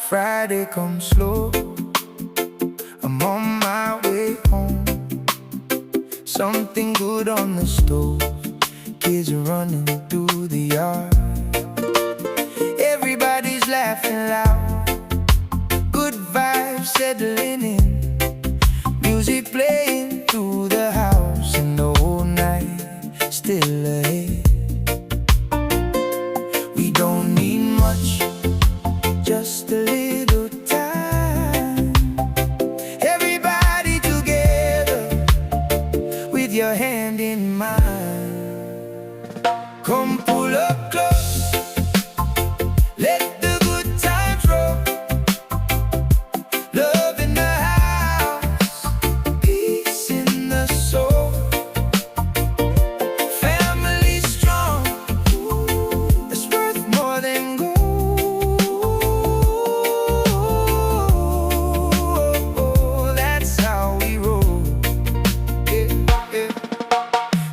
Friday comes slow, I'm on my way home. Something good on the stove, kids are running through the yard. Everybody's laughing loud, good vibes settling in. Music playing through the house, and the whole night still ahead. We don't need much, just a little time. Everybody together, with your hand in mine. Come pull up close, let the good times roll. Love in the house, peace in the soul. Family strong, it's worth more than gold. That's how we roll. Yeah, yeah.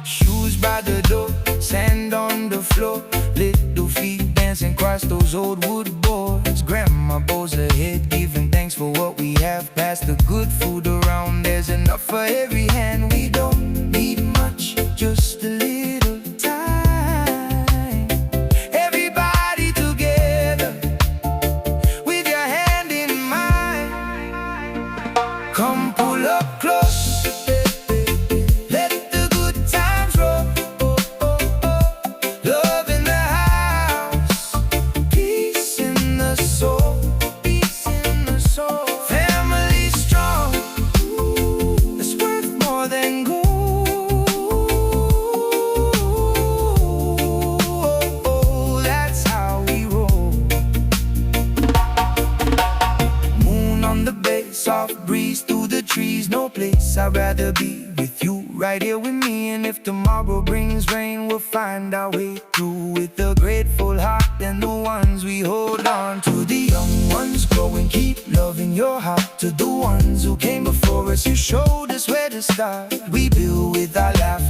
Shoes by the door, sand on the floor, little feet dancing across those old wood boards. Grandma bows her head, giving thanks for what we have. Pass the good food around, there's enough for every hand. We don't need much, just a little time. Everybody together, with your hand in mine. Come pull up close, let the good times roll. Love in the house, peace in the soul. Peace in the soul. Family strong, it's worth more than gold. That's how we roll. Moon on the bay, soft breeze through the trees. No place I'd rather be with you, right here with me. And if tomorrow brings rain, we'll find our way through with a grateful heart and the ones we hold on to. The young ones grow and keep loving your heart. To the ones who came before us, you showed us where to start. We build with our laughter